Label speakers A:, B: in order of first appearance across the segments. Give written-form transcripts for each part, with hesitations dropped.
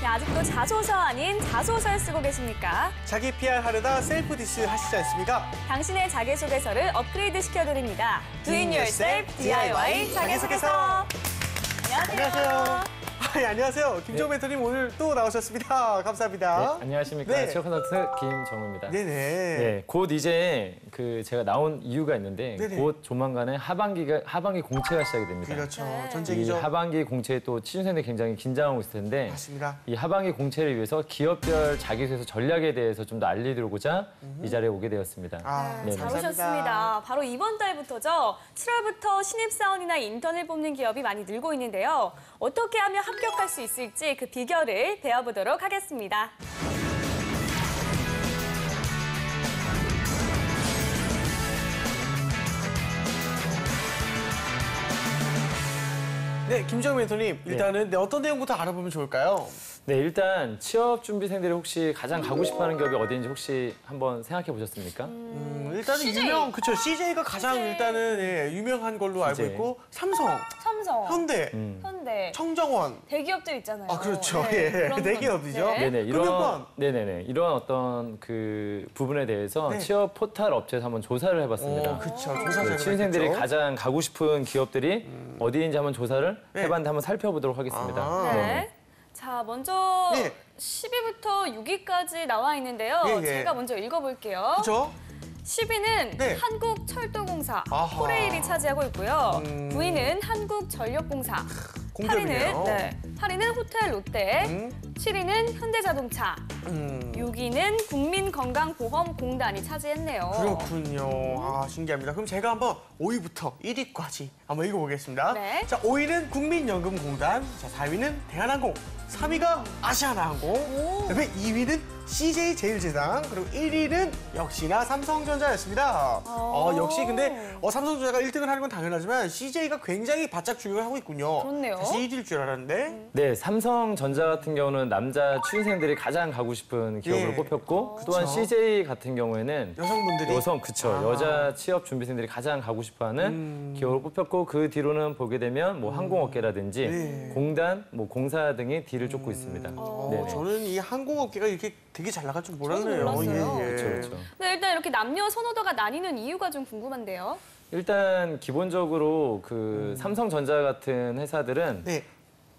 A: 아직도 자소서 아닌 자소서를 쓰고 계십니까?
B: 자기 PR 하려다 셀프 디스 하시지 않습니까?
A: 당신의 자기소개서를 업그레이드 시켜드립니다. Do it yourself DIY 자기소개서.
B: 안녕하세요. 네, 안녕하세요. 김정우 멘토님 오늘 또 나오셨습니다. 감사합니다.
C: 네, 안녕하십니까.
B: 네.
C: 취업 컨설트 김정우입니다.
B: 네네.
C: 네, 곧 이제 제가 나온 이유가 있는데
B: 네네.
C: 곧 조만간에 하반기 공채가 시작이 됩니다.
B: 그렇죠.
A: 네.
C: 이
B: 전쟁이죠.
C: 하반기 공채에 또 취준생들이 굉장히 긴장하고 있을 텐데
B: 맞습니다.
C: 이 하반기 공채를 위해서 기업별 자기소개서 전략에 대해서 좀 더 알려드리고자 이 자리에 오게 되었습니다.
B: 네,
A: 잘
B: 감사합니다.
A: 오셨습니다. 바로 이번 달부터죠. 7월부터 신입사원이나 인턴을 뽑는 기업이 많이 늘고 있는데요. 어떻게 하면 합격할 수 있을지 그 비결을 배워보도록 하겠습니다.
B: 네, 김정우 멘토님. 일단은 어떤 내용부터 알아보면 좋을까요?
C: 네, 일단 취업 준비생들이 혹시 가장 가고 싶어하는 기업이 어디인지 혹시 한번 생각해 보셨습니까?
B: 일단은
A: CJ.
B: 그쵸. CJ가 가장
A: CJ.
B: 일단은 유명한 걸로 알고
C: CJ.
B: 있고, 삼성, 현대,
A: 현대,
B: 청정원.
A: 대기업들 있잖아요.
B: 아, 그렇죠.
A: 네, 그런
B: 대기업이죠.
A: 건. 네.
C: 네네,
B: 금융권.
C: 이런 어떤 그 부분에 대해서
B: 네.
C: 취업 포털 업체에서 한번 조사를 해봤습니다.
B: 그쵸.
C: 그
B: 조사자가
C: 취준생들이
B: 있겠죠.
C: 가장 가고 싶은 기업들이 어디인지 한번 조사를
B: 네.
C: 해봤는데 한번 살펴보도록 하겠습니다.
B: 아.
A: 네. 자, 먼저
B: 네.
A: 10위부터 6위까지 나와 있는데요.
B: 예, 예.
A: 제가 먼저 읽어볼게요.
B: 그쵸?
A: 10위는
B: 네.
A: 한국철도공사,
B: 아하.
A: 코레일이 차지하고 있고요. 9위는 한국전력공사,
B: 공기업이네요.
A: 8위는 호텔 롯데,
B: 음.
A: 7위는 현대자동차, 6위는 국민건강보험공단이 차지했네요.
B: 그렇군요. 아, 신기합니다. 그럼 제가 한번 5위부터 1위까지 한번 읽어보겠습니다.
A: 네.
B: 자, 5위는 국민연금공단, 자, 4위는 대한항공, 3위가 아시아나항공, 그다음에 2위는 CJ제일제당, 그리고 1위는 역시나 삼성전자였습니다. 역시 근데 삼성전자가 1등을 하는 건 당연하지만 CJ가 굉장히 바짝 주력을 하고 있군요.
A: 그렇네요.
B: 사실 1위일 줄 알았는데.
C: 네, 삼성전자 같은 경우는 남자 취준생들이 가장 가고 싶은 기업으로
B: 예.
C: 뽑혔고 또한 CJ 같은 경우에는
B: 여성분들이.
C: 여자 취업 준비생들이 가장 가고 싶어하는 기업으로 뽑혔고 그 뒤로는 보게 되면 뭐 항공업계라든지
B: 네.
C: 공단, 뭐 공사 등이 뒤를 쫓고 있습니다. 네네.
B: 저는 이 항공업계가 이렇게 되게 잘 나갈 줄 몰랐네요.
A: 몰랐어요.
C: 그렇죠.
A: 네, 일단 이렇게 남녀 선호도가 나뉘는 이유가 좀 궁금한데요.
C: 일단 기본적으로 삼성전자 같은 회사들은
B: 네.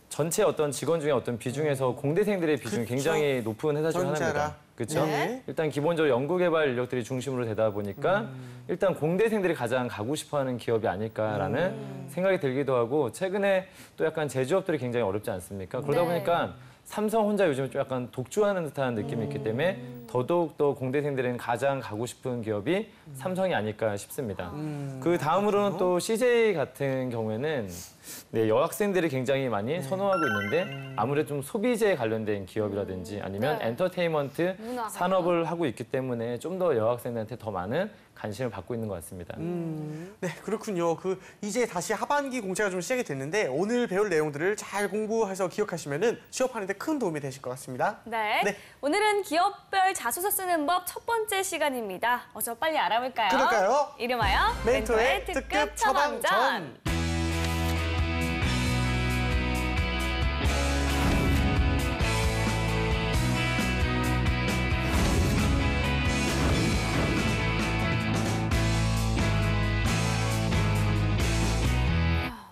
C: 전체 어떤 직원 중에 어떤 비중에서 공대생들의 비중이
B: 그쵸.
C: 굉장히 높은 회사 중
B: 전자라.
C: 하나입니다. 그렇죠?
B: 네.
C: 일단 기본적으로 연구개발 인력들이 중심으로 되다 보니까 일단 공대생들이 가장 가고 싶어하는 기업이 아닐까라는 생각이 들기도 하고 최근에 또 약간 제조업들이 굉장히 어렵지 않습니까? 그러다
A: 네.
C: 보니까 삼성 혼자 요즘에 좀 약간 독주하는 듯한 느낌이 있기 때문에 더더욱 더 공대생들은 가장 가고 싶은 기업이 삼성이 아닐까 싶습니다. 그 다음으로는 또 CJ 같은 경우에는 네, 여학생들이 굉장히 많이 선호하고 있는데 아무래도 좀 소비재에 관련된 기업이라든지 아니면
A: 네.
C: 엔터테인먼트
A: 문화.
C: 산업을 하고 있기 때문에 좀 더 여학생들한테 더 많은 관심을 받고 있는 것 같습니다.
B: 네, 그렇군요. 이제 다시 하반기 공채가 좀 시작이 됐는데 오늘 배울 내용들을 잘 공부해서 기억하시면은 취업하는데 큰 도움이 되실 것 같습니다.
A: 네.
B: 네.
A: 오늘은 기업별 자소서 쓰는 법 첫 번째 시간입니다. 어서 빨리 알아볼까요?
B: 그럴까요?
A: 이름하여
B: 멘토의 특급 처방전.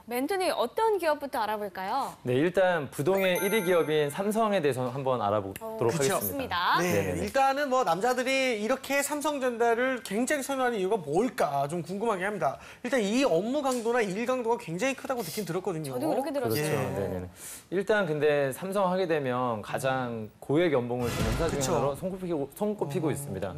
A: 멘토님 어떤 기업부터 알아볼까요?
C: 네, 일단 부동의 1위 기업인 삼성에 대해서 한번 알아보도록
B: 그쵸.
C: 하겠습니다.
A: 좋습니다.
B: 네,
C: 네네네.
B: 일단은 남자들이 이렇게 삼성전자를 굉장히 선호하는 이유가 뭘까 좀 궁금하게 합니다. 일단 이 업무 강도나 일 강도가 굉장히 크다고 느낌 들었거든요.
A: 저도 그렇게
C: 그렇죠.
A: 들었어요.
B: 예.
C: 네네. 일단 근데 삼성 하게 되면 가장 고액 연봉을 주는 회사 중에
B: 그쵸.
C: 하나로 손꼽히고 있습니다.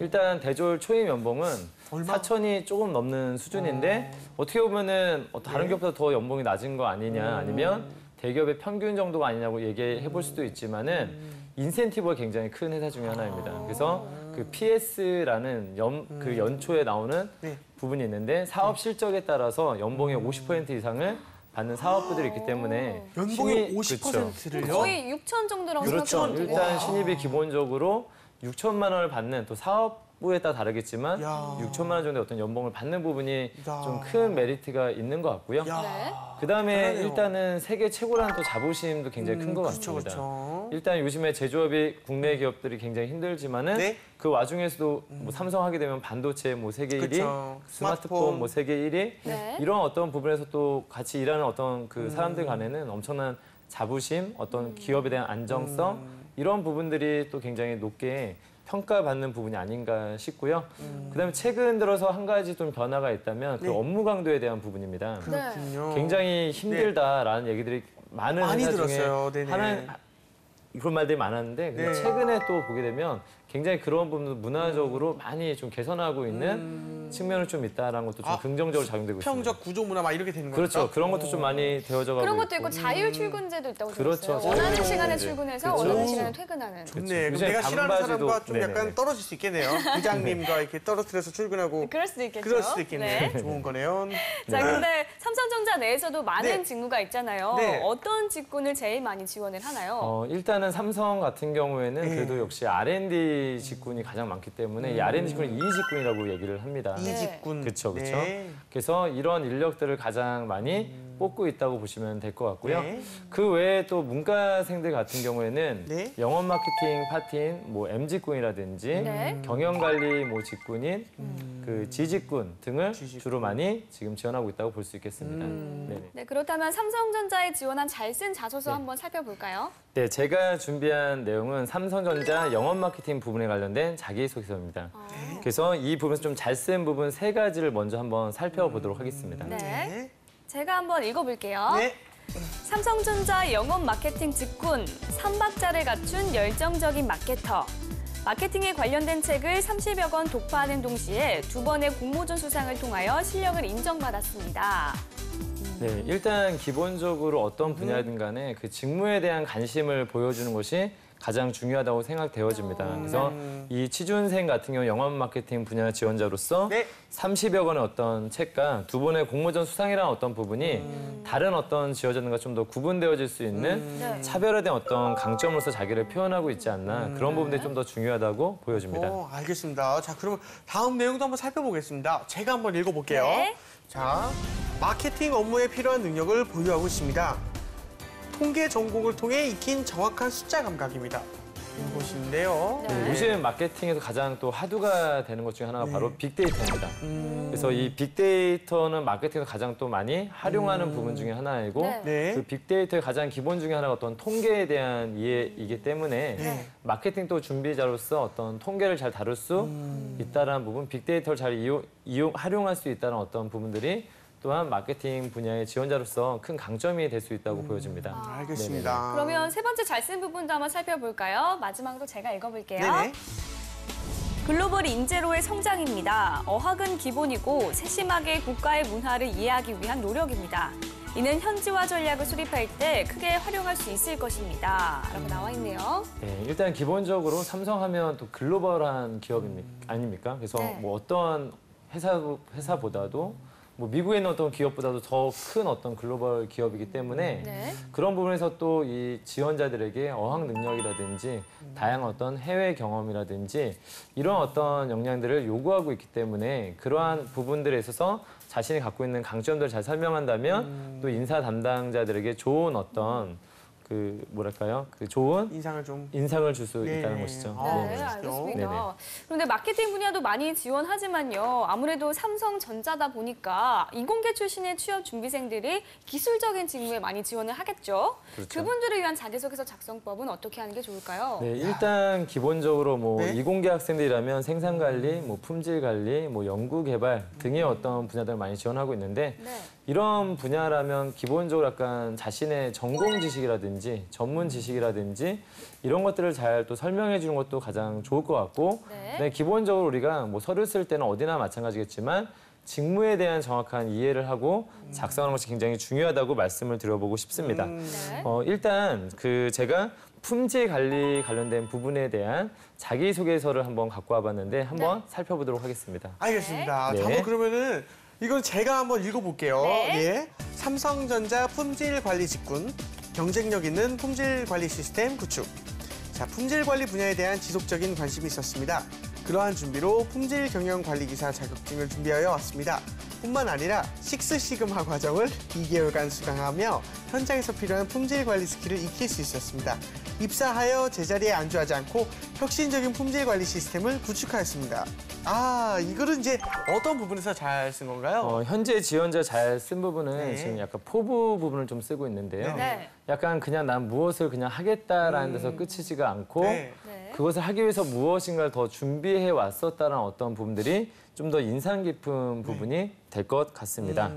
C: 일단 대졸 초임 연봉은
B: 얼마?
C: 4천이 조금 넘는 수준인데 어떻게 보면은 다른 기업보다 더 연봉이 낮은 거 아니냐 아니면 대기업의 평균 정도가 아니냐고 얘기해 볼 수도 있지만은 인센티브가 굉장히 큰 회사 중에 하나입니다. 그래서 그 PS라는 연초에 나오는
B: 네.
C: 부분이 있는데 사업 실적에 따라서 연봉의 50% 이상을 받는 사업부들이 있기 때문에
B: 연봉의
C: 그렇죠.
B: 50%를요?
A: 거의 6천 정도라고
C: 그렇죠.
A: 생각하면 돼요.
C: 일단 신입이 기본적으로 6천만 원을 받는 또 사업 업부에 따라 다르겠지만
B: 야.
C: 6천만 원 정도의 어떤 연봉을 받는 부분이
B: 야.
C: 좀 큰 메리트가 있는 것 같고요.
B: 야.
A: 네.
C: 그다음에
B: 대단해요.
C: 일단은 세계 최고라는 또 자부심도 굉장히 큰 것
B: 그렇죠,
C: 같습니다.
B: 그렇죠.
C: 일단 요즘에 제조업이 국내 기업들이 굉장히 힘들지만은
B: 네.
C: 그 와중에서도 뭐 삼성 하게 되면 반도체 뭐 세계 1위,
B: 그쵸.
C: 스마트폰 뭐 세계 1위
A: 네.
C: 이런 어떤 부분에서 또 같이 일하는 어떤 그 사람들 간에는 엄청난 자부심, 어떤 기업에 대한 안정성 이런 부분들이 또 굉장히 높게 평가받는 부분이 아닌가 싶고요. 그다음에 최근 들어서 한 가지 좀 변화가 있다면 그
B: 네.
C: 업무 강도에 대한 부분입니다.
B: 그렇군요.
C: 굉장히 힘들다라는 얘기들이 많은
B: 많이
C: 회사
B: 들었어요.
C: 중에
B: 네네.
C: 하는 그런 말들이 많았는데 근데
B: 네.
C: 최근에 또 보게 되면 굉장히 그런 부분도 문화적으로 많이 좀 개선하고 있는 측면이 좀 있다라는 것도 좀
B: 아,
C: 긍정적으로 작용되고 있습니다.
B: 평적 구조 문화 막 이렇게 되는 거죠.
C: 그렇죠. 그런 것도 좀 많이 되어져 가고
A: 그런 것도
C: 있고.
A: 있고 자율 출근제도 있다고
C: 그렇죠.
A: 들었어요. 원하는
C: 자율
A: 시간에
C: 출근제.
A: 출근해서
C: 그렇죠.
A: 원하는 시간에 퇴근하는.
B: 좋네. 그럼
C: 요즘에
B: 내가 싫어하는
C: 반바지도-
B: 사람과 좀
C: 네네네.
B: 약간 떨어질 수 있겠네요. 부장님과 이렇게 떨어뜨려서 출근하고
A: 그럴 수도 있겠죠.
B: 그럴 수도 있겠네요.
A: 네.
B: 좋은 거네요.
A: 자, 근데 삼성전자 내에서도 많은
B: 네.
A: 직무가 있잖아요.
B: 네.
A: 어떤 직군을 제일 많이 지원을 하나요?
C: 일단은 삼성 같은 경우에는
B: 네.
C: 그래도 역시 R&D 직군이 가장 많기 때문에 이 R&D 직군을 이직군이라고 얘기를 합니다.
B: 이직군.
C: 그렇죠, 그렇죠.
B: 네.
C: 그래서 이런 인력들을 가장 많이 뽑고 있다고 보시면 될 것 같고요.
B: 네.
C: 그 외에 또 문과생들 같은 경우에는
B: 네.
C: 영업 마케팅 파트인 뭐 M 직군이라든지
A: 네.
C: 경영 관리 뭐 직군인 그 G 직군 등을
B: G직군.
C: 주로 많이 지금 지원하고 있다고 볼 수 있겠습니다. 네네.
A: 네, 그렇다면 삼성전자에 지원한 잘 쓴 자소서 한번 살펴볼까요?
C: 네, 제가 준비한 내용은 삼성전자 영업 마케팅 부분에 관련된 자기소개서입니다. 그래서 이 부분에서 좀 잘 쓴 부분 세 가지를 먼저 한번 살펴보도록 하겠습니다.
A: 네.
B: 네.
A: 제가 한번 읽어볼게요.
B: 네.
A: 삼성전자 영업 마케팅 직군, 3박자를 갖춘 열정적인 마케터. 마케팅에 관련된 책을 30여 권 독파하는 동시에 2번의 공모전 수상을 통하여 실력을 인정받았습니다.
C: 네, 일단 기본적으로 어떤 분야든 간에 그 직무에 대한 관심을 보여주는 것이 가장 중요하다고 생각되어집니다. 그래서 이 취준생 같은 경우 영업 마케팅 분야 지원자로서
B: 네.
C: 30여 권의 어떤 책과 2번의 공모전 수상이라는 어떤 부분이 다른 어떤 지원자들과 좀 더 구분되어질 수 있는
A: 네.
C: 차별화된 어떤 강점으로서 자기를 표현하고 있지 않나 그런 부분들이 좀 더 중요하다고 보여집니다.
B: 알겠습니다. 자, 그러면 다음 내용도 한번 살펴보겠습니다. 제가 한번 읽어볼게요.
A: 네.
B: 자, 마케팅 업무에 필요한 능력을 보유하고 있습니다. 통계 전공을 통해 익힌 정확한 숫자 감각입니다. 이것인데요.
A: 네.
C: 요즘 마케팅에서 가장 또 화두가 되는 것 중에 하나가 바로 빅데이터입니다. 그래서 이 빅데이터는 마케팅에서 가장 또 많이 활용하는 부분 중에 하나이고
A: 네.
B: 네.
C: 그 빅데이터의 가장 기본 중에 하나가 어떤 통계에 대한 이해이기 때문에
B: 네.
C: 마케팅 또 준비자로서 어떤 통계를 잘 다룰 수 있다는 부분, 빅데이터를 잘 활용할 수 있다는 어떤 부분들이 또한 마케팅 분야의 지원자로서 큰 강점이 될 수 있다고 보여집니다.
B: 알겠습니다.
A: 그러면 세 번째 잘 쓴 부분도 한번 살펴볼까요? 마지막으로 제가 읽어볼게요.
B: 네네.
A: 글로벌 인재로의 성장입니다. 어학은 기본이고 세심하게 국가의 문화를 이해하기 위한 노력입니다. 이는 현지화 전략을 수립할 때 크게 활용할 수 있을 것입니다. 라고 나와 있네요.
C: 네, 일단 기본적으로 삼성하면 또 글로벌한 기업 아닙니까? 그래서
A: 네.
C: 뭐 어떤 회사보다도 뭐 미국에 있는 어떤 기업보다도 더 큰 어떤 글로벌 기업이기 때문에
A: 네.
C: 그런 부분에서 또 이 지원자들에게 어학 능력이라든지 다양한 어떤 해외 경험이라든지 이런 어떤 역량들을 요구하고 있기 때문에 그러한 부분들에 있어서 자신이 갖고 있는 강점들을 잘 설명한다면 또 인사 담당자들에게 좋은 어떤 그 뭐랄까요? 그 좋은
B: 인상을 좀.
C: 인상을 줄 수
B: 네.
C: 있다는 것이죠.
B: 아,
A: 네,
C: 네네.
A: 알겠습니다.
C: 네네.
A: 그런데 마케팅 분야도 많이 지원하지만요. 아무래도 삼성전자다 보니까 이공계 출신의 취업 준비생들이 기술적인 직무에 많이 지원을 하겠죠.
C: 그렇죠.
A: 그분들을 위한 자기소개서 작성법은 어떻게 하는 게 좋을까요?
C: 네, 일단 기본적으로 뭐
B: 네.
C: 이공계 학생들이라면 생산 관리, 뭐 품질 관리, 뭐 연구 개발 등의 어떤 분야들을 많이 지원하고 있는데
A: 네.
C: 이런 분야라면 기본적으로 약간 자신의 전공 지식이라든지 전문 지식이라든지 이런 것들을 잘 또 설명해 주는 것도 가장 좋을 것 같고
A: 네.
C: 기본적으로 우리가 뭐 서류 쓸 때는 어디나 마찬가지겠지만 직무에 대한 정확한 이해를 하고 작성하는 것이 굉장히 중요하다고 말씀을 드려보고 싶습니다.
A: 네.
C: 일단 그 제가 품질 관리 관련된 부분에 대한 자기소개서를 한번 갖고 와봤는데 한번 살펴보도록 하겠습니다.
B: 알겠습니다.
C: 네.
B: 자, 한번 그러면은 이건 제가 한번 읽어볼게요.
A: 네.
B: 예. 삼성전자 품질 관리 직군, 경쟁력 있는 품질 관리 시스템 구축. 자, 품질 관리 분야에 대한 지속적인 관심이 있었습니다. 그러한 준비로 품질 경영 관리 기사 자격증을 준비하여 왔습니다. 뿐만 아니라 식스 시그마 과정을 2개월간 수강하며 현장에서 필요한 품질 관리 스킬을 익힐 수 있었습니다. 입사하여 제자리에 안주하지 않고 혁신적인 품질 관리 시스템을 구축하였습니다. 이거는 이제 어떤 부분에서 잘 쓴 건가요?
C: 현재 지원자 잘 쓴 부분은
B: 네.
C: 지금 약간 포부 부분을 좀 쓰고 있는데요.
A: 네.
C: 약간 그냥 난 무엇을 그냥 하겠다라는 데서 끝이지가 않고
B: 네.
A: 네.
C: 그것을 하기 위해서 무엇인가를 더 준비해 왔었다는 어떤 부분들이 좀 더 인상 깊은 부분이 될 것 같습니다.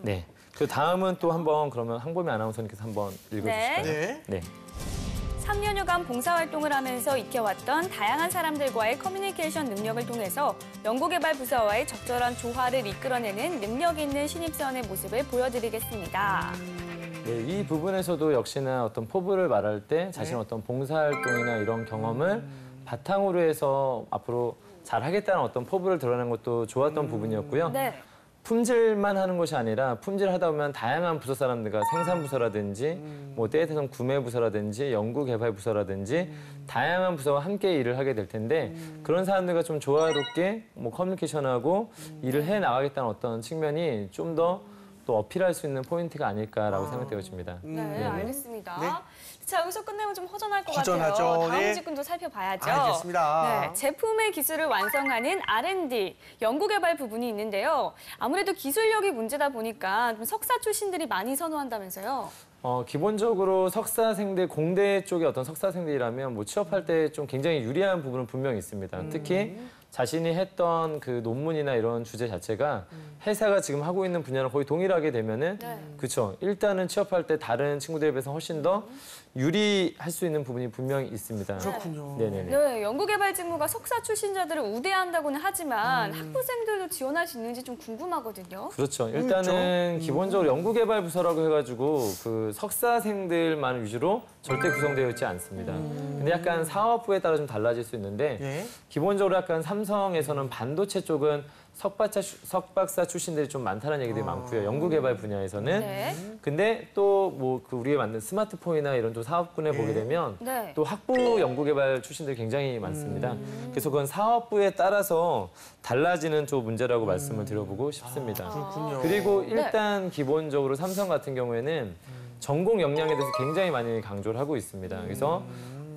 C: 네. 그 다음은 또 한번 그러면 항범이 아나운서님께서 한번 읽어주실까요?
B: 네.
C: 네.
A: 3년여간 봉사활동을 하면서 익혀왔던 다양한 사람들과의 커뮤니케이션 능력을 통해서 연구개발 부서와의 적절한 조화를 이끌어내는 능력 있는 신입사원의 모습을 보여드리겠습니다.
C: 네, 이 부분에서도 역시나 어떤 포부를 말할 때 자신의
B: 네.
C: 어떤 봉사활동이나 이런 경험을 바탕으로 해서 앞으로 잘하겠다는 어떤 포부를 드러내는 것도 좋았던 부분이었고요.
A: 네.
C: 품질만 하는 것이 아니라 품질하다 보면 다양한 부서 사람들과 생산부서라든지 뭐 때에 따라서 구매부서라든지 연구개발부서라든지 다양한 부서와 함께 일을 하게 될 텐데 그런 사람들과 좀 조화롭게 뭐 커뮤니케이션하고 일을 해 나가겠다는 어떤 측면이 좀 더 또 어필할 수 있는 포인트가 아닐까라고 생각되어집니다.
A: 네, 알겠습니다.
B: 네.
A: 자, 여기서 끝내면 좀 허전할 것
B: 허전하죠.
A: 같아요. 다음
B: 네.
A: 직군도 살펴봐야죠.
B: 알겠습니다.
A: 네, 제품의 기술을 완성하는 R&D, 연구개발 부분이 있는데요. 아무래도 기술력이 문제다 보니까 좀 석사 출신들이 많이 선호한다면서요.
C: 기본적으로 석사생들, 공대 쪽의 어떤 석사생들이라면 뭐 취업할 때 좀 굉장히 유리한 부분은 분명히 있습니다. 특히 자신이 했던 그 논문이나 이런 주제 자체가 회사가 지금 하고 있는 분야랑 거의 동일하게 되면은
A: 네.
C: 그렇죠. 일단은 취업할 때 다른 친구들에 비해서 훨씬 더 유리할 수 있는 부분이 분명히 있습니다.
B: 그렇군요.
C: 네네네.
A: 네, 연구개발 직무가 석사 출신자들을 우대한다고는 하지만 학부생들도 지원할 수 있는지 좀 궁금하거든요.
C: 그렇죠. 일단은 기본적으로 연구개발 부서라고 해가지고 그 석사생들만 위주로 절대 구성되어 있지 않습니다. 근데 약간 사업부에 따라 좀 달라질 수 있는데
B: 네.
C: 기본적으로 약간 삼성에서는 반도체 쪽은 석박사 출신들이 좀 많다는 얘기들이 많고요. 연구개발 분야에서는.
A: 네.
C: 근데 또 뭐 그 우리가 만든 스마트폰이나 이런 또 사업군에 보게 되면
A: 네.
C: 또 학부 연구개발 출신들이 굉장히 많습니다. 그래서 그건 사업부에 따라서 달라지는 좀 문제라고 말씀을 드려보고 싶습니다.
B: 그렇군요.
C: 그리고 일단 기본적으로 삼성 같은 경우에는 전공 역량에 대해서 굉장히 많이 강조를 하고 있습니다. 그래서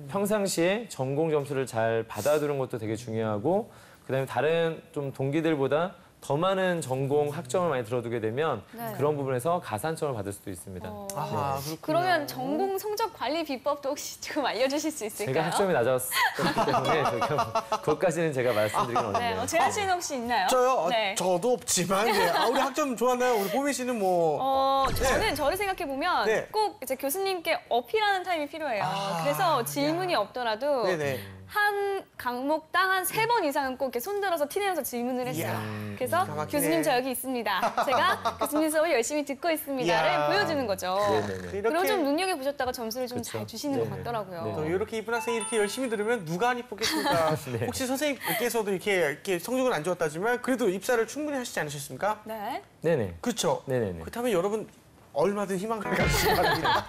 C: 평상시에 전공 점수를 잘 받아두는 것도 되게 중요하고 그다음에 다른 좀 동기들보다 더 많은 전공 학점을 많이 들어두게 되면
A: 네.
C: 그런 부분에서 가산점을 받을 수도 있습니다.
B: 그렇군요.
A: 그러면 전공 성적 관리 비법도 혹시 좀 알려주실 수 있을까요?
C: 제가 학점이 낮았기 때문에 그것까지는 제가 말씀드리긴
A: 네,
C: 어렵네요.
A: 재한 씨는 혹시 있나요?
B: 저요?
A: 네.
B: 저도 없지만 우리 학점 좋았나요? 우리 보미 씨는 뭐
A: 저를 생각해 보면
B: 네.
A: 꼭 이제 교수님께 어필하는 타임이 필요해요. 그래서 질문이 없더라도
B: 네네.
A: 한 과목당 한 3번 이상은 꼭 이렇게 손들어서 티내면서 질문을 했어요.
B: 이야,
A: 그래서
B: 기가 막히네.
A: 교수님 저 여기 있습니다. 제가 교수님 수업을 열심히 듣고 있습니다를
B: 이야.
A: 보여주는 거죠.
C: 네네네.
A: 그럼 좀 눈여겨보셨다가 점수를 좀 잘
C: 그쵸.
A: 주시는 것
C: 네네.
A: 같더라고요.
C: 네.
B: 또 이렇게 이쁜 학생이 이렇게 열심히 들으면 누가 안 이쁘겠습니까?
C: 네.
B: 혹시 선생님께서도 이렇게 성적은 안 좋았다지만 그래도 입사를 충분히 하시지 않으셨습니까?
A: 네.
C: 네네.
B: 그렇죠.
C: 네네네.
B: 그렇다면 여러분 얼마든 희망을 가지시기 바랍니다.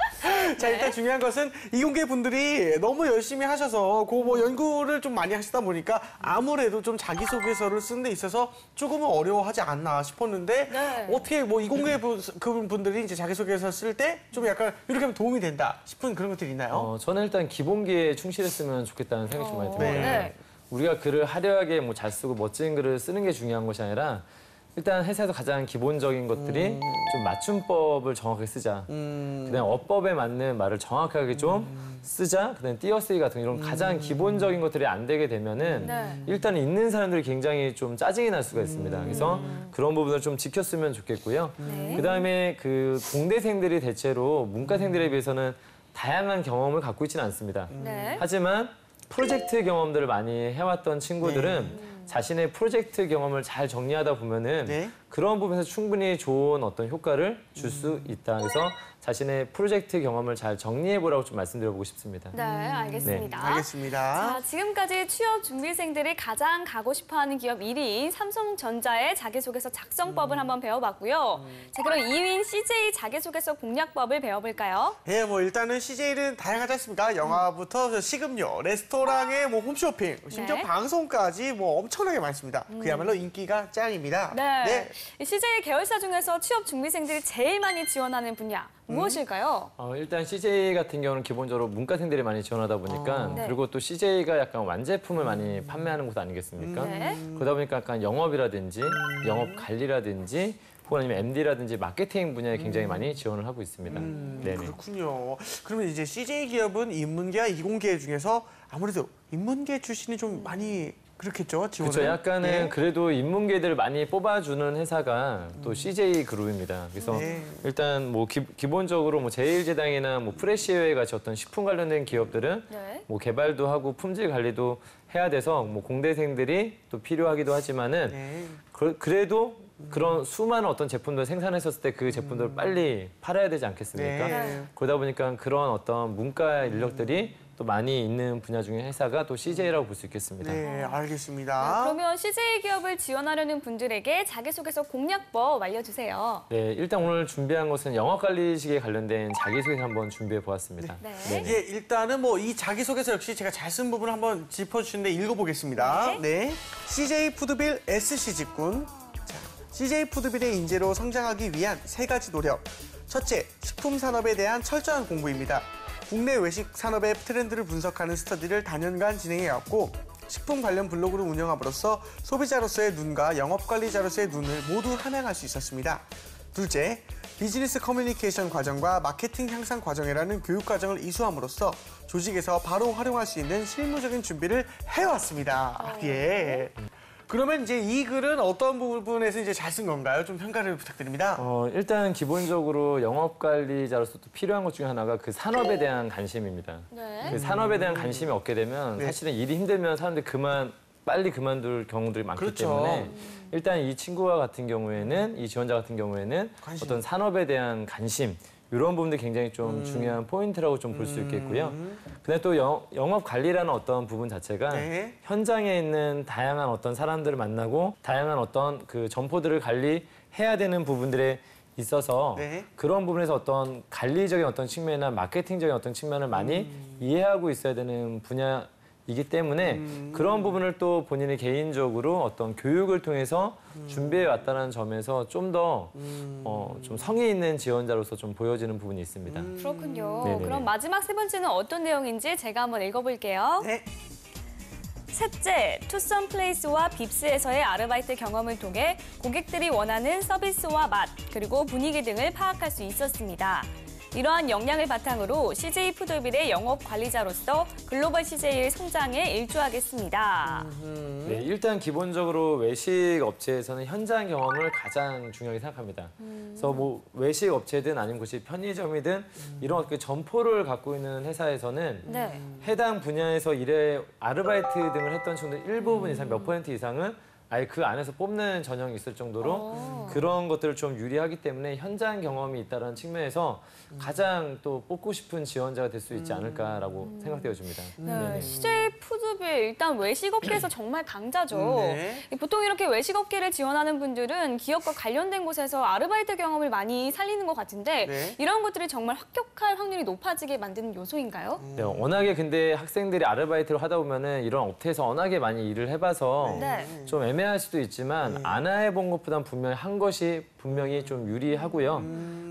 B: 자, 일단 중요한 것은 이공계 분들이 너무 열심히 하셔서 그 뭐 연구를 좀 많이 하시다 보니까 아무래도 좀 자기소개서를 쓰는 데 있어서 조금은 어려워하지 않나 싶었는데
A: 네.
B: 어떻게 뭐 이공계 그분들이 이제 자기소개서 쓸 때 좀 약간 이렇게 하면 도움이 된다 싶은 그런 것들이 있나요?
C: 저는 일단 기본기에 충실했으면 좋겠다는 생각이 좀 많이 듭니다.
A: 네.
C: 우리가 글을 화려하게 뭐 잘 쓰고 멋진 글을 쓰는 게 중요한 것이 아니라 일단 회사에서 가장 기본적인 것들이 좀 맞춤법을 정확하게 쓰자. 그다음에 어법에 맞는 말을 정확하게 좀 쓰자. 그다음에 띄어쓰기 같은 이런 가장 기본적인 것들이 안 되게 되면은
A: 네.
C: 일단 있는 사람들이 굉장히 좀 짜증이 날 수가 있습니다. 그래서 그런 부분을 좀 지켰으면 좋겠고요.
A: 네.
C: 그다음에 그 공대생들이 대체로 문과생들에 비해서는 다양한 경험을 갖고 있지는 않습니다.
A: 네.
C: 하지만 프로젝트 경험들을 많이 해왔던 친구들은 자신의 프로젝트 경험을 잘 정리하다 보면은
B: 네.
C: 그런 부분에서 충분히 좋은 어떤 효과를 줄 수 있다. 그래서 자신의 프로젝트 경험을 잘 정리해보라고 좀 말씀드려보고 싶습니다.
A: 네, 알겠습니다.
B: 알겠습니다.
A: 자, 지금까지 취업 준비생들이 가장 가고 싶어하는 기업 1위인 삼성전자의 자기소개서 작성법을 한번 배워봤고요. 자, 그럼 2위인 CJ 자기소개서 공략법을 배워볼까요?
B: 예, 뭐 일단은 CJ는 다양하지 않습니까? 영화부터 식음료, 레스토랑의 뭐 홈쇼핑, 심지어
A: 네.
B: 방송까지 뭐 엄청나게 많습니다. 그야말로 인기가 짱입니다.
A: 네. 이 CJ 계열사 중에서 취업 준비생들이 제일 많이 지원하는 분야 무엇일까요?
C: 일단 CJ 같은 경우는 기본적으로 문과생들이 많이 지원하다 보니까
A: 네.
C: 그리고 또 CJ가 약간 완제품을 많이 판매하는 곳 아니겠습니까?
A: 네.
C: 그러다 보니까 약간 영업이라든지 영업 관리라든지 혹은 아니면 MD라든지 마케팅 분야에 굉장히 많이 지원을 하고 있습니다. 네네.
B: 그렇군요. 그러면 이제 CJ 기업은 인문계와 이공계 중에서 아무래도 인문계 출신이 좀 많이 그렇겠죠, 지원을?
C: 그렇죠. 약간은
B: 네.
C: 그래도 인문계들을 많이 뽑아주는 회사가 또 CJ 그룹입니다. 그래서
B: 네.
C: 일단 뭐 기본적으로 뭐 제일제당이나 뭐 프레시웨이 같이 어떤 식품 관련된 기업들은
A: 네.
C: 뭐 개발도 하고 품질 관리도 해야 돼서 뭐 공대생들이 또 필요하기도 하지만은
B: 네.
C: 그래도 그런 수많은 어떤 제품들을 생산했었을 때 그 제품들을 빨리 팔아야 되지 않겠습니까?
B: 네.
C: 그러다 보니까 그런 어떤 문과 인력들이 또 많이 있는 분야 중에 회사가 또 CJ라고 볼 수 있겠습니다.
B: 네, 알겠습니다.
A: 그러면 CJ 기업을 지원하려는 분들에게 자기소개서 공략법 알려주세요.
C: 네, 일단 오늘 준비한 것은 영업관리직에 관련된 자기소개 한번 준비해 보았습니다.
A: 네.
B: 예, 일단은 뭐 이 자기소개서 역시 제가 잘 쓴 부분 한번 짚어주시는데 읽어보겠습니다. 네. CJ 푸드빌 SC 직군. 자, CJ 푸드빌의 인재로 성장하기 위한 3가지 노력. 첫째, 식품 산업에 대한 철저한 공부입니다. 국내 외식 산업의 트렌드를 분석하는 스터디를 단연간 진행해왔고 식품 관련 블로그를 운영함으로써 소비자로서의 눈과 영업관리자로서의 눈을 모두 함양할 수 있었습니다. 둘째, 비즈니스 커뮤니케이션 과정과 마케팅 향상 과정이라는 교육 과정을 이수함으로써 조직에서 바로 활용할 수 있는 실무적인 준비를 해왔습니다. 예. 그러면 이제 이 글은 어떤 부분에서 이제 잘 쓴 건가요? 좀 평가를 부탁드립니다.
C: 일단 기본적으로 영업관리자로서 또 필요한 것 중에 하나가 그 산업에 대한 관심입니다.
A: 네.
C: 그 산업에 대한 관심이 없게 되면
B: 네.
C: 사실은 일이 힘들면 사람들이 빨리 그만둘 경우들이 많기
B: 그렇죠.
C: 때문에 일단 이 친구와 같은 경우에는 이 지원자 같은 경우에는
B: 관심.
C: 어떤 산업에 대한 관심 이런 부분들이 굉장히 좀 중요한 포인트라고 좀 볼 수 있겠고요. 근데 또 영업 관리라는 어떤 부분 자체가
B: 네.
C: 현장에 있는 다양한 어떤 사람들을 만나고 다양한 어떤 그 점포들을 관리해야 되는 부분들에 있어서
B: 네.
C: 그런 부분에서 어떤 관리적인 어떤 측면이나 마케팅적인 어떤 측면을 많이 이해하고 있어야 되는 분야이기 때문에 그런 부분을 또 본인이 개인적으로 어떤 교육을 통해서 준비해 왔다는 점에서 좀 더 좀 성의 있는 지원자로서 좀 보여지는 부분이 있습니다.
A: 그렇군요.
C: 네네네.
A: 그럼 마지막 3번째는 어떤 내용인지 제가 한번 읽어볼게요.
B: 네.
A: 셋째, 투썸플레이스와 빕스에서의 아르바이트 경험을 통해 고객들이 원하는 서비스와 맛, 그리고 분위기 등을 파악할 수 있었습니다. 이러한 역량을 바탕으로 CJ 푸드빌의 영업 관리자로서 글로벌 CJ의 성장에 일조하겠습니다.
C: 네, 일단 기본적으로 외식 업체에서는 현장 경험을 가장 중요하게 생각합니다. 그래서 뭐 외식 업체든 아니면 곳이 편의점이든 이런 그 점포를 갖고 있는 회사에서는
A: 네.
C: 해당 분야에서 아르바이트 등을 했던 친구들 일부분 이상 몇 퍼센트 이상은 아예 그 안에서 뽑는 전형이 있을 정도로 그런 것들을 좀 유리하기 때문에 현장 경험이 있다는 측면에서 가장 또 뽑고 싶은 지원자가 될 수 있지 않을까라고 생각되어집니다.
A: 네, CJ 푸드빌 일단 외식업계에서 정말 강자죠.
B: 네.
A: 보통 이렇게 외식업계를 지원하는 분들은 기업과 관련된 곳에서 아르바이트 경험을 많이 살리는 것 같은데
B: 네.
A: 이런 것들이 정말 합격할 확률이 높아지게 만드는 요소인가요?
C: 네, 워낙에 근데 학생들이 아르바이트를 하다 보면은 이런 업체에서 워낙에 많이 일을 해봐서
A: 네.
C: 좀 애매할 수도 있지만 안 해본 것보단 분명히 한 것이 분명히 좀 유리하고요.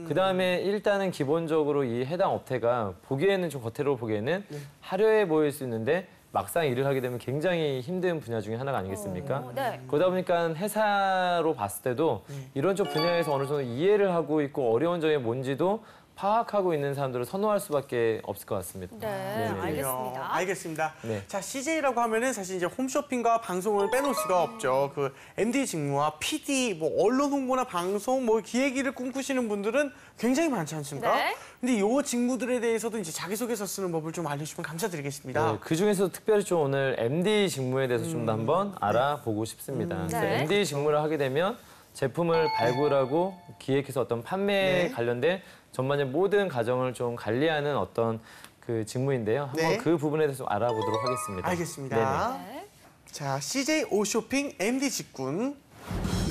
C: 그다음에 일단은 기본적으로 이 해당 업체가 보기에는 좀 겉으로 보기에는 화려해 보일 수 있는데 막상 일을 하게 되면 굉장히 힘든 분야 중에 하나가 아니겠습니까?
A: 네.
C: 그러다 보니까 회사로 봤을 때도 이런 쪽 분야에서 어느 정도 이해를 하고 있고 어려운 점이 뭔지도 파악하고 있는 사람들을 선호할 수밖에 없을 것 같습니다.
A: 네,
C: 네네.
A: 알겠습니다.
B: 알겠습니다.
C: 네.
B: 자, CJ라고 하면은 사실 이제 홈쇼핑과 방송을 빼놓을 수가 없죠. 그 MD 직무와 PD, 뭐 언론 홍보나 방송, 뭐 기획일을 꿈꾸시는 분들은 굉장히 많지 않습니까?
A: 네.
B: 근데 요 직무들에 대해서도 이제 자기소개서 쓰는 법을 좀 알려주시면 감사드리겠습니다.
C: 네, 그중에서 특별히 좀 오늘 MD 직무에 대해서 좀 더 한번 알아보고 싶습니다. 그래서
A: 네.
C: MD 직무를 하게 되면 제품을 발굴하고 기획해서 어떤 판매에
B: 네.
C: 관련된 전반적인 모든 과정을 좀 관리하는 어떤 그 직무인데요. 한번
B: 네.
C: 그 부분에 대해서 좀 알아보도록 하겠습니다.
B: 알겠습니다.
A: 네.
B: 자, CJ 오쇼핑 MD 직군.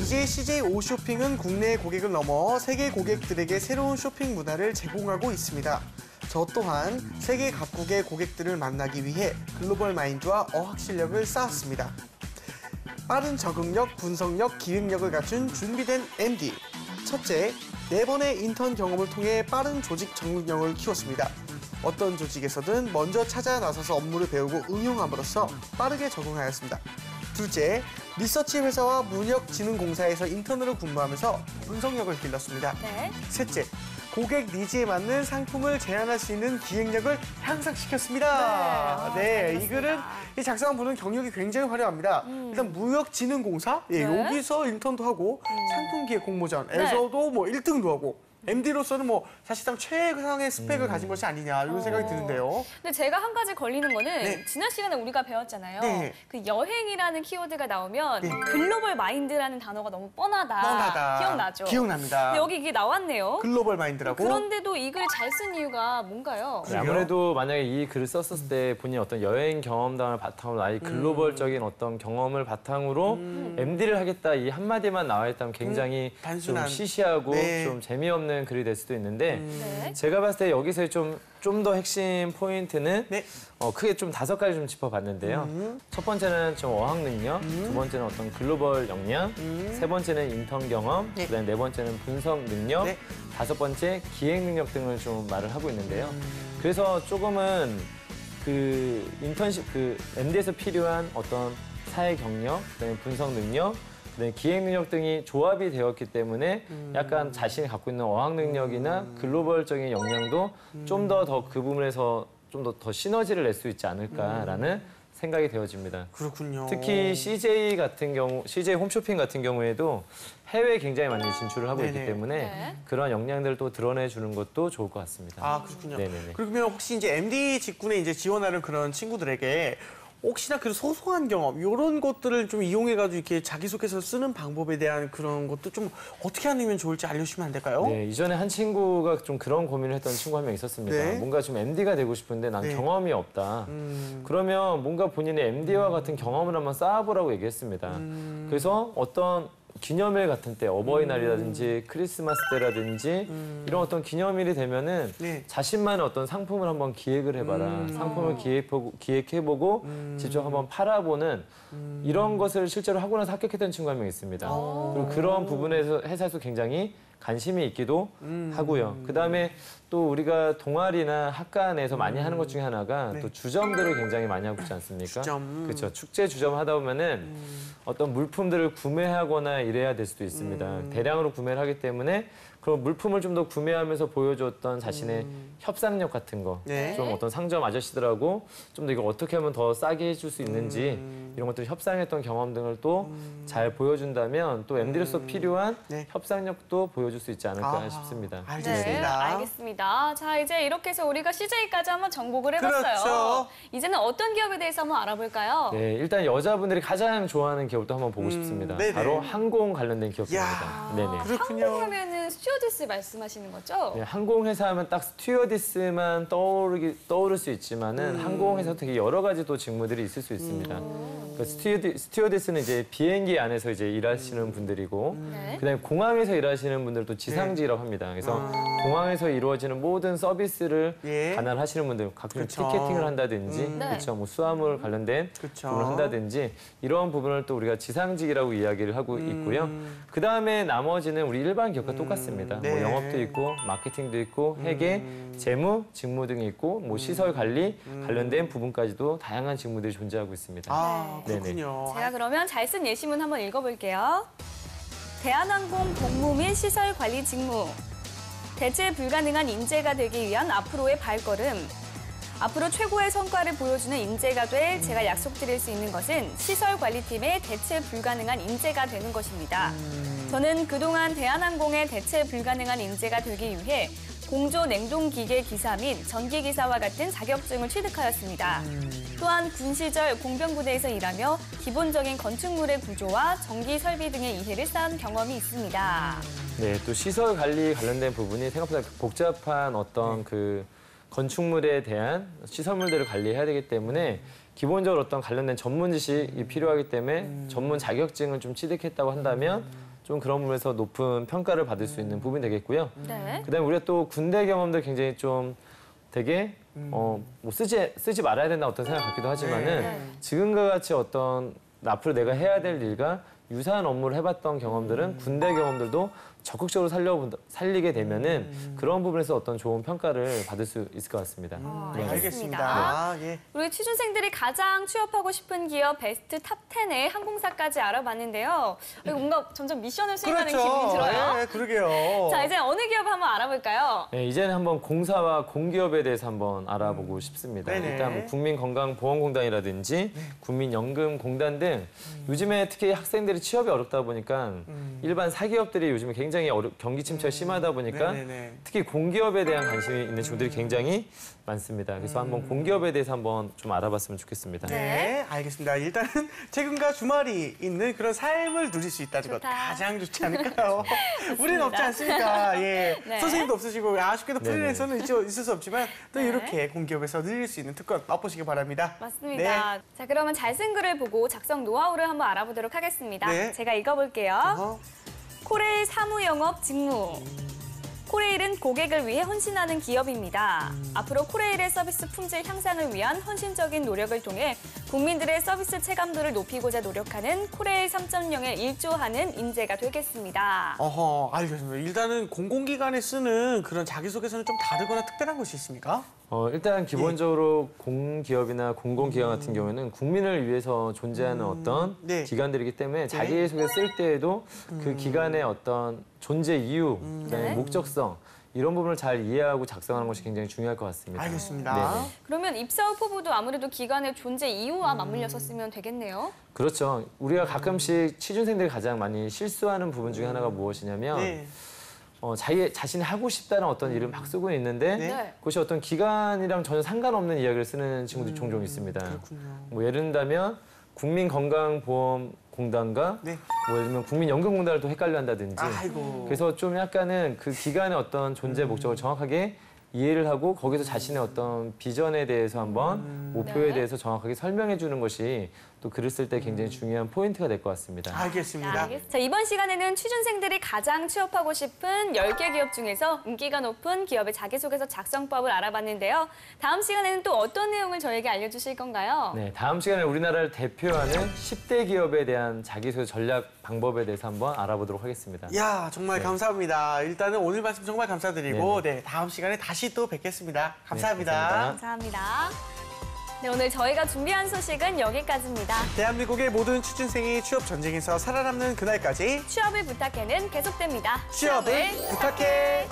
B: 이제 CJ 오쇼핑은 국내 고객을 넘어 세계 고객들에게 새로운 쇼핑 문화를 제공하고 있습니다. 저 또한 세계 각국의 고객들을 만나기 위해 글로벌 마인드와 어학 실력을 쌓았습니다. 빠른 적응력, 분석력, 기획력을 갖춘 준비된 MD. 첫째, 4번의 인턴 경험을 통해 빠른 조직 적응력을 키웠습니다. 어떤 조직에서든 먼저 찾아 나서서 업무를 배우고 응용함으로써 빠르게 적응하였습니다. 둘째, 리서치 회사와 문혁진흥공사에서 인턴으로 근무하면서 분석력을 길렀습니다.
A: 네.
B: 셋째, 고객 니즈에 맞는 상품을 제안할 수 있는 기획력을 향상시켰습니다.
A: 잘
B: 이 글은 이 작성한 분은 경력이 굉장히 화려합니다. 일단 무역진흥공사
A: 네.
B: 여기서 인턴도 하고 상품기획 공모전에서도 뭐 1등도 하고 MD로서는 뭐 사실상 최상의 스펙을 가진 것이 아니냐 이런 생각이 드는데요.
A: 근데 제가 한 가지 걸리는 거는
B: 네.
A: 지난 시간에 우리가 배웠잖아요.
B: 네.
A: 그 여행이라는 키워드가 나오면
B: 네.
A: 글로벌 마인드라는 단어가 너무 뻔하다.
B: 뻔하다.
A: 기억나죠?
B: 기억납니다.
A: 근데 여기 이게 나왔네요.
B: 글로벌 마인드라고.
A: 그런데도 이 글 잘 쓴 이유가 뭔가요?
C: 네, 아무래도 만약에 이 글을 썼을 때 본인이 어떤 여행 경험담을 바탕으로 아예 글로벌적인 어떤 경험을 바탕으로 MD를 하겠다 이 한마디만 나와 있다면 굉장히 좀
B: 단순한.
C: 시시하고
B: 네.
C: 좀 재미없는 글이 될 수도 있는데
A: 네.
C: 제가 봤을 때 여기서 좀 더 핵심 포인트는
B: 네.
C: 크게 좀 5가지 좀 짚어봤는데요. 첫 번째는 좀 어학 능력, 두 번째는 어떤 글로벌 역량, 세 번째는 인턴 경험,
B: 네.
C: 그다음에 네 번째는 분석 능력,
B: 네.
C: 다섯 번째 기획 능력 등을 좀 말을 하고 있는데요. 그래서 조금은 그 인턴십 그 MD에서 필요한 어떤 사회 경력, 그다음에 분석 능력, 그다음에 기획 능력 등이 조합이 되었기 때문에 약간 자신이 갖고 있는 어학 능력이나 글로벌적인 역량도 좀 더 그 부분에서 좀 더 시너지를 낼 수 있지 않을까라는 생각이 되어집니다.
B: 그렇군요.
C: 특히 CJ 같은 경우, CJ 홈쇼핑 같은 경우에도 해외에 굉장히 많이 진출을 하고 있기
B: 네네.
C: 때문에
A: 네.
C: 그런 역량들을 또 드러내주는 것도 좋을 것 같습니다.
B: 아, 그렇군요.
C: 네네네.
B: 그러면 혹시 이제 MD 직군에 이제 지원하는 그런 친구들에게 혹시나 그 소소한 경험 이런 것들을 좀 이용해가지고 이렇게 자기소개서 쓰는 방법에 대한 그런 것도 좀 어떻게 하면 좋을지 알려주시면 안 될까요?
C: 네, 이전에 한 친구가 좀 그런 고민을 했던 친구 한 명 있었습니다.
B: 네.
C: 뭔가 좀 MD가 되고 싶은데 난
B: 네.
C: 경험이 없다. 그러면 뭔가 본인의 MD와 같은 경험을 한번 쌓아보라고 얘기했습니다. 그래서 어떤 기념일 같은 때, 어버이날이라든지 크리스마스 때라든지 이런 어떤 기념일이 되면은
B: 네.
C: 자신만의 어떤 상품을 한번 기획을 해봐라. 상품을 기획해보고 직접 한번 팔아보는 이런 것을 실제로 하고 나서 합격했던 친구 한 명 있습니다. 그리고 그런 부분에서 회사에서 굉장히 관심이 있기도 하고요. 그다음에 또 우리가 동아리나 학과 내에서 많이 하는 것 중에 하나가
B: 네.
C: 또 주점들을 굉장히 많이 하고 있지 않습니까?
B: 주점.
C: 그렇죠. 축제 주점 하다 보면은 어떤 물품들을 구매하거나 이래야 될 수도 있습니다. 대량으로 구매를 하기 때문에 그런 물품을 좀 더 구매하면서 보여줬던 자신의 협상력 같은 거,
B: 네.
C: 좀 어떤 상점 아저씨들하고 좀 더 이거 어떻게 하면 더 싸게 해줄 수 있는지 이런 것들 협상했던 경험 등을 또 잘 보여준다면 또 MD로서 필요한
B: 네.
C: 협상력도 보여줄 수 있지 않을까
B: 아,
C: 싶습니다.
A: 네,
B: 알겠습니다.
A: 알겠습니다. 자, 이제 이렇게 해서 우리가 CJ까지 한번 정복을 해봤어요.
B: 그렇죠.
A: 이제는 어떤 기업에 대해서 한번 알아볼까요?
C: 네, 일단 여자분들이 가장 좋아하는 기업도 한번 보고 싶습니다.
B: 네네.
C: 바로 항공 관련된 기업입니다.
B: 야.
C: 네네.
B: 그렇군요.
A: 항공하면은 스튜어디스 말씀하시는 거죠?
C: 네, 항공회사 하면 딱 스튜어디스만 떠오를 수 있지만은 항공회사 되게 여러 가지 또 직무들이 있을 수 있습니다. 그 스튜어디스는 이제 비행기 안에서 이제 일하시는 분들이고,
A: 네.
C: 그다음에 공항에서 일하시는 분들도 지상직이라고 합니다. 그래서 공항에서 이루어지는 모든 서비스를
B: 예.
C: 관할하시는 분들, 가끔
B: 그쵸.
C: 티켓팅을 한다든지,
A: 네.
C: 그렇죠, 뭐 수화물 관련된
B: 그쵸.
C: 부분을 한다든지 이런 부분을 또 우리가 지상직이라고 이야기를 하고 있고요. 그 다음에 나머지는 우리 일반 기업과 똑같습니다.
B: 네.
C: 뭐 영업도 있고, 마케팅도 있고, 회계, 재무, 직무 등이 있고, 뭐 시설 관리 관련된 부분까지도 다양한 직무들이 존재하고 있습니다.
B: 아,
C: 네네.
B: 그렇군요.
A: 제가 그러면 잘 쓴 예시문 한번 읽어볼게요. 대한항공 복무 및 시설 관리 직무. 대체 불가능한 인재가 되기 위한 앞으로의 발걸음. 앞으로 최고의 성과를 보여주는 인재가 될 제가 약속드릴 수 있는 것은 시설 관리팀의 대체 불가능한 인재가 되는 것입니다. 저는 그동안 대한항공의 대체 불가능한 인재가 되기 위해 공조 냉동기계 기사 및 전기기사와 같은 자격증을 취득하였습니다. 또한 군 시절 공병부대에서 일하며 기본적인 건축물의 구조와 전기 설비 등의 이해를 쌓은 경험이 있습니다.
C: 네, 또 시설 관리 관련된 부분이 생각보다 복잡한 어떤 그 건축물에 대한 시설물들을 관리해야 되기 때문에 기본적으로 어떤 관련된 전문 지식이 필요하기 때문에 전문 자격증을 좀 취득했다고 한다면 좀 그런 부분에서 높은 평가를 받을 수 있는 부분이 되겠고요.
A: 네.
C: 그다음에 우리가 또 군대 경험들 굉장히 좀 되게 뭐 쓰지 말아야 된다 어떤 생각 같기도 하지만은
A: 네.
C: 지금과 같이 어떤 앞으로 내가 해야 될 일과 유사한 업무를 해봤던 경험들은 군대 경험들도 적극적으로 살리게 되면은 그런 부분에서 어떤 좋은 평가를 받을 수 있을 것 같습니다. 네.
B: 알겠습니다. 아, 예.
A: 우리 취준생들이 가장 취업하고 싶은 기업 베스트 탑 10의 항공사까지 알아봤는데요. 이거 뭔가 점점 미션을 수행하는 기분이 들어요.
B: 예, 그러게요.
A: 자, 이제 어느 기업 한번 알아볼까요?
C: 네, 이제는 한번 공사와 공기업에 대해서 한번 알아보고 싶습니다.
B: 네네.
C: 일단 뭐 국민건강보험공단이라든지 국민연금공단 등 요즘에 특히 학생들이 취업이 어렵다 보니까 일반 사기업들이 요즘에 굉장히 경기 침체가 심하다 보니까
B: 네네네.
C: 특히 공기업에 대한 관심이 있는 친구들이 굉장히 많습니다. 그래서 한번 공기업에 대해서 한번 좀 알아봤으면 좋겠습니다.
B: 네, 알겠습니다. 일단은 퇴근과 주말이 있는 그런 삶을 누릴 수 있다는 것
A: 좋다.
B: 가장 좋지 않을까요? 우리는 없지 않습니까? 예.
A: 네.
B: 선생님도 없으시고 아쉽게도
C: 네네.
B: 프리랜서는 있을 수 없지만 또
A: 네.
B: 이렇게 공기업에서 누릴 수 있는 특권 맛보시기 바랍니다.
A: 맞습니다. 자, 그러면 잘 쓴 글을 보고 작성 노하우를 한번 알아보도록 하겠습니다.
B: 네.
A: 제가 읽어볼게요.
B: 어,
A: 코레일 사무영업 직무. 코레일은 고객을 위해 헌신하는 기업입니다. 앞으로 코레일의 서비스 품질 향상을 위한 헌신적인 노력을 통해 국민들의 서비스 체감도를 높이고자 노력하는 코레일 3.0에 일조하는 인재가 되겠습니다.
B: 알겠습니다. 일단은 공공기관에 쓰는 그런 자기소개서는 좀 다르거나 특별한 것이 있습니까?
C: 일단 기본적으로 공기업이나 공공기관 같은 경우에는 국민을 위해서 존재하는 어떤
B: 네.
C: 기관들이기 때문에 자기소개 쓸 때에도 그 기관의 어떤 존재 이유, 그다음에
A: 네.
C: 목적성 이런 부분을 잘 이해하고 작성하는 것이 굉장히 중요할 것 같습니다.
B: 알겠습니다.
C: 네네.
A: 그러면 입사 후 포부도 아무래도 기관의 존재 이유와 맞물려서 쓰면 되겠네요.
C: 그렇죠. 우리가 가끔씩 취준생들이 가장 많이 실수하는 부분 중에 하나가 무엇이냐면
B: 네.
C: 자기 자신이 하고 싶다는 어떤 일을 막 쓰고 있는데
B: 네.
C: 그것이 어떤 기관이랑 전혀 상관없는 이야기를 쓰는 친구들이 종종 있습니다.
B: 그렇군요.
C: 뭐 예를 든다면 국민건강보험공단과
B: 네.
C: 뭐 예를 들면 국민연금공단을 또 헷갈려 한다든지
B: 아이고.
C: 그래서 좀 약간은 그 기관의 어떤 존재 목적을 정확하게 이해를 하고 거기서 자신의 어떤 비전에 대해서 한번 목표에
A: 네.
C: 대해서 정확하게 설명해 주는 것이 또 글을 쓸 때 굉장히 중요한 포인트가 될 것 같습니다.
B: 알겠습니다.
A: 자, 이번 시간에는 취준생들이 가장 취업하고 싶은 10개 기업 중에서 인기가 높은 기업의 자기소개서 작성법을 알아봤는데요. 다음 시간에는 또 어떤 내용을 저에게 알려주실 건가요?
C: 네, 다음 시간에 우리나라를 대표하는 10대 기업에 대한 자기소개 전략 방법에 대해서 한번 알아보도록 하겠습니다.
B: 야, 정말 감사합니다. 일단은 오늘 말씀 정말 감사드리고
C: 네네.
B: 네, 다음 시간에 다시 또 뵙겠습니다. 감사합니다.
C: 감사합니다.
A: 감사합니다. 네, 오늘 저희가 준비한 소식은 여기까지입니다.
B: 대한민국의 모든 취준생이 취업 전쟁에서 살아남는 그날까지
A: 취업을 부탁해는 계속됩니다.
B: 취업을 부탁해.